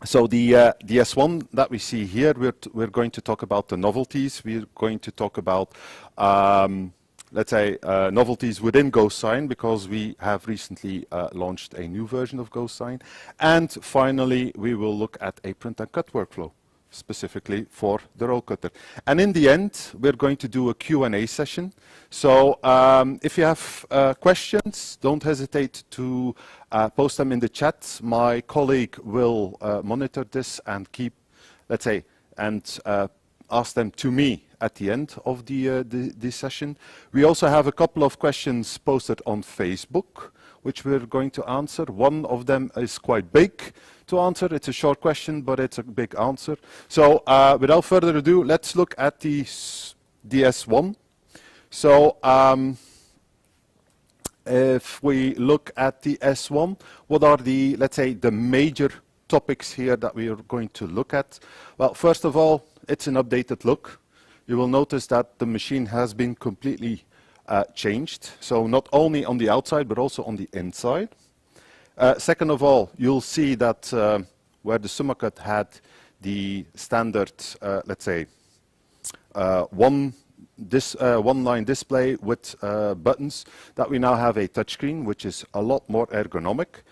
So the S1 that we see here, we're going to talk about the novelties. We're going to talk about, let's say, novelties within GhostSign, because we have recently launched a new version of GhostSign. And finally, we will look at a print and cut workflow, specifically for the roll cutter. And in the end, we're going to do a Q&A session. So if you have questions, don't hesitate to post them in the chat. My colleague will monitor this and keep, let's say, and ask them to me at the end of the session. We also have a couple of questions posted on Facebook, which we're going to answer. One of them is quite big to answer. It's a short question, but it's a big answer. So without further ado, let's look at the S1. So if we look at the S1, what are the, let's say, the major topics here that we are going to look at? Well, first of all, it's an updated look. You will notice that the machine has been completely changed. So not only on the outside, but also on the inside. Second of all, you'll see that where the SummaCut had the standard, let's say, one-line display with buttons, that we now have a touchscreen, which is a lot more ergonomic.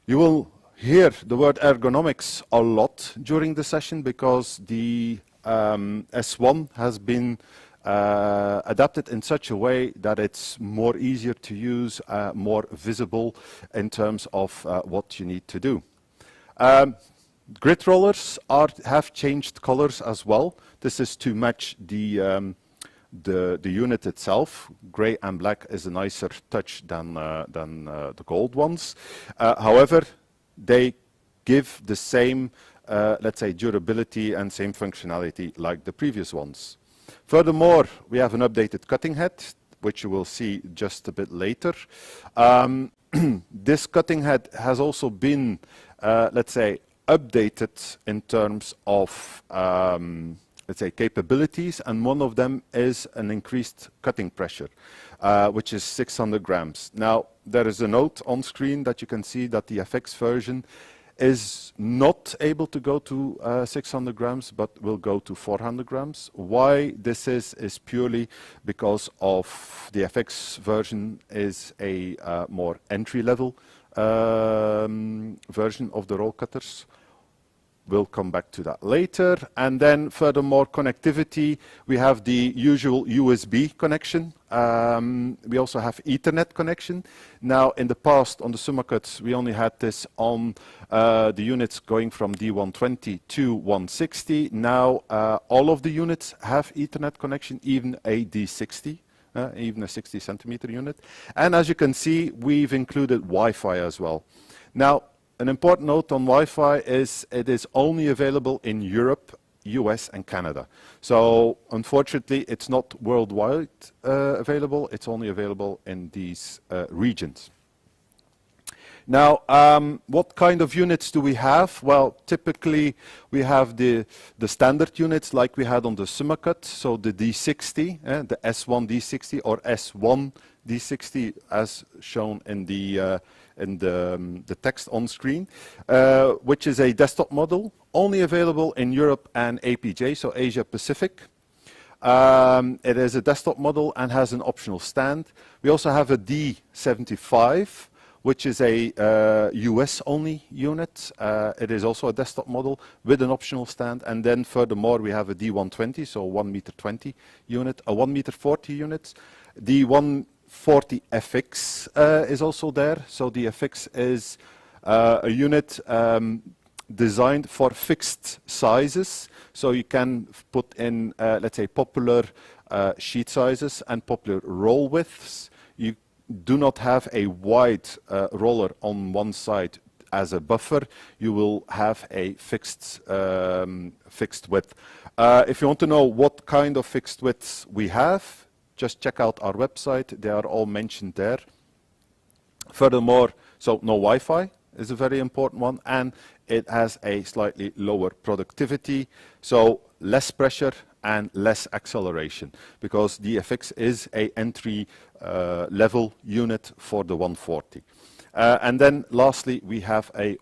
You will hear the word ergonomics a lot during the session, because the S1 has been adapted in such a way that it's more easier to use, more visible in terms of what you need to do. Grid rollers have changed colors as well. This is to match the unit itself. Gray and black is a nicer touch than the gold ones. However, they give the same, let's say, durability and same functionality like the previous ones. Furthermore, we have an updated cutting head, which you will see just a bit later. This cutting head has also been, let's say, updated in terms of, let's say, capabilities, and one of them is an increased cutting pressure, which is 600 grams. Now, there is a note on screen that you can see that the FX version is not able to go to 600 grams, but will go to 400 grams. Why this is purely because of the FX version is a more entry-level version of the roll cutters. We'll come back to that later. And then furthermore, connectivity, we have the usual USB connection. We also have Ethernet connection. Now, in the past, on the SummaCuts, we only had this on the units going from D120 to 160. Now, all of the units have Ethernet connection, even a D60. Even a 60 centimeter unit. And as you can see, we've included Wi-Fi as well. Now, an important note on Wi-Fi is it is only available in Europe, US and Canada. So unfortunately, it's not worldwide available. It's only available in these regions. Now, what kind of units do we have? Well, typically we have the standard units like we had on the SummaCut, so the D60, the S1 D60 or S1 D60 as shown in the text on screen, which is a desktop model, only available in Europe and APJ, so Asia Pacific. It is a desktop model and has an optional stand. We also have a D75, which is a US-only unit. It is also a desktop model with an optional stand. And then furthermore, we have a D120, so 1.20 m unit, a 1.40 m unit. The 140 FX is also there. So the FX is a unit designed for fixed sizes. So you can put in, let's say, popular sheet sizes and popular roll widths. You do not have a wide roller on one side as a buffer. You will have a fixed width. If you want to know what kind of fixed widths we have, just check out our website. They are all mentioned there. Furthermore, so no Wi-Fi is a very important one, and it has a slightly lower productivity, so less pressure and less acceleration, because the FX is a entry level unit for the 140. And then lastly, we have a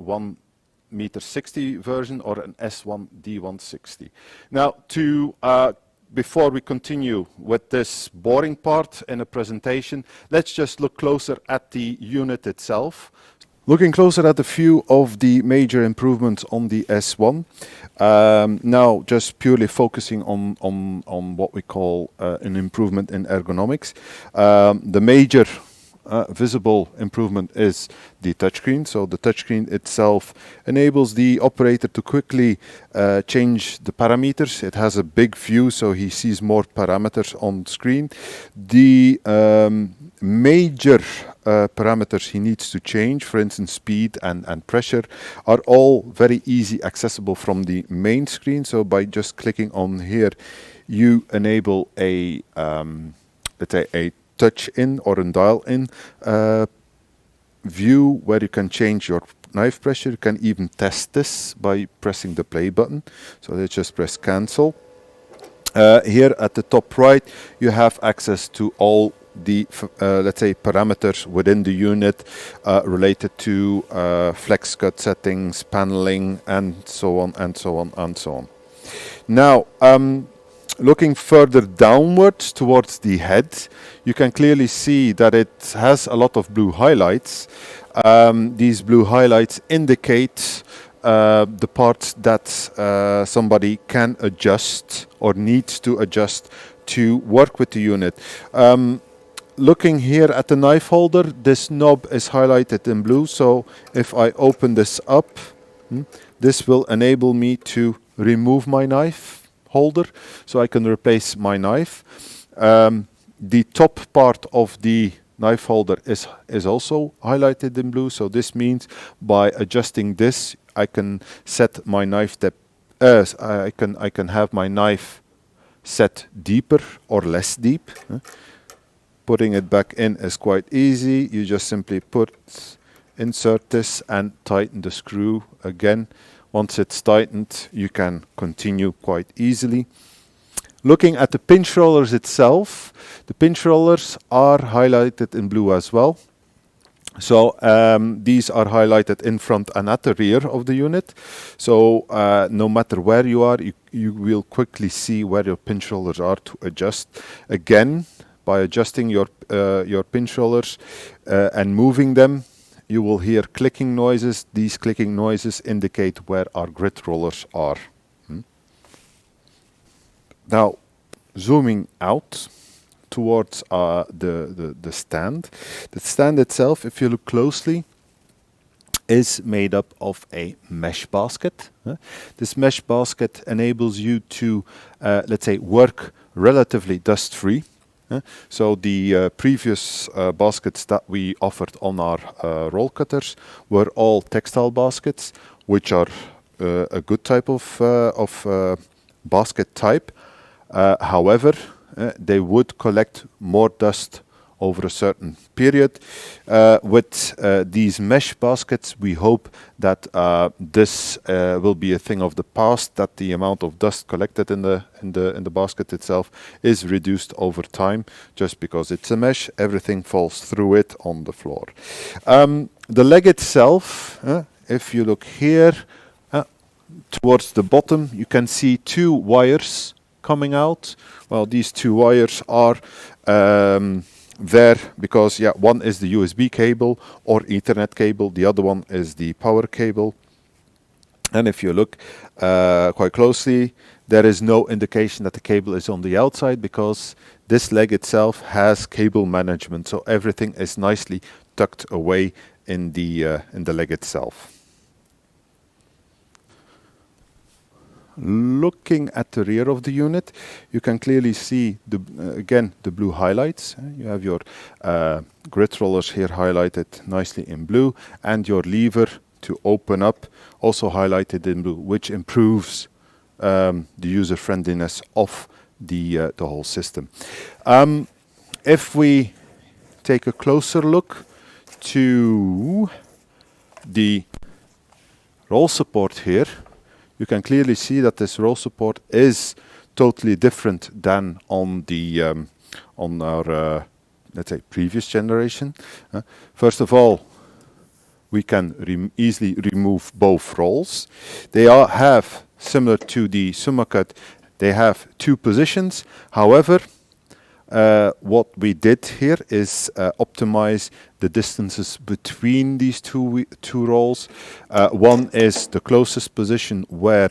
meter 60 version or an S1 D160. Now, before we continue with this boring part in a presentation, let's just look closer at the unit itself. Looking closer at a few of the major improvements on the S1. Now, just purely focusing on what we call an improvement in ergonomics. The major visible improvement is the touchscreen. So the touchscreen itself enables the operator to quickly change the parameters. It has a big view, so he sees more parameters on screen. The major parameters he needs to change, for instance speed and pressure, are all very easy accessible from the main screen. So by just clicking on here, you enable a let's say a touch in or a dial in view where you can change your knife pressure. You can even test this by pressing the play button. So let's just press cancel. Here at the top right, you have access to all the let's say parameters within the unit related to flex cut settings, paneling, and so on and so on and so on. Now, looking further downwards towards the head, you can clearly see that it has a lot of blue highlights. These blue highlights indicate the parts that somebody can adjust or needs to adjust to work with the unit. Looking here at the knife holder, this knob is highlighted in blue. So if I open this up, this will enable me to remove my knife holder, so I can replace my knife. The top part of the knife holder is also highlighted in blue. So this means by adjusting this, I can set my knife depth. I can have my knife set deeper or less deep. Putting it back in is quite easy. You just simply insert this and tighten the screw again. Once it's tightened, you can continue quite easily. Looking at the pinch rollers itself, the pinch rollers are highlighted in blue as well. So these are highlighted in front and at the rear of the unit. So no matter where you are, you will quickly see where your pinch rollers are to adjust. Again, by adjusting your pinch rollers and moving them, you will hear clicking noises. These clicking noises indicate where our grit rollers are. Now, zooming out towards the stand. The stand itself, if you look closely, is made up of a mesh basket. This mesh basket enables you to, let's say, work relatively dust-free. So the previous baskets that we offered on our roll cutters were all textile baskets, which are a good type of basket type. However, they would collect more dust over a certain period. With these mesh baskets, we hope that this will be a thing of the past, that the amount of dust collected in the basket itself is reduced over time. Just because it's a mesh, everything falls through it on the floor. The leg itself, if you look here towards the bottom, you can see two wires coming out. Well, these two wires are there because one is the USB cable or Ethernet cable, the other one is the power cable. And if you look quite closely, there is no indication that the cable is on the outside because this leg itself has cable management, so everything is nicely tucked away in the leg itself. Looking at the rear of the unit, you can clearly see again the blue highlights. You have your grit rollers here highlighted nicely in blue, and your lever to open up also highlighted in blue, which improves the user friendliness of the whole system. If we take a closer look to the roll support here, you can clearly see that this roll support is totally different than on the on our let's say previous generation. First of all, we can easily remove both rolls. They have, similar to the SummaCut, they have 2 positions. However, what we did here is optimize the distances between these two rolls. One is the closest position where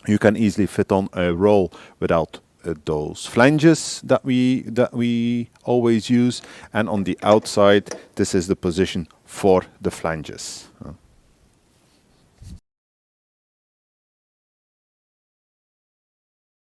you can easily fit on a roll without those flanges that we always use, and on the outside this is the position for the flanges.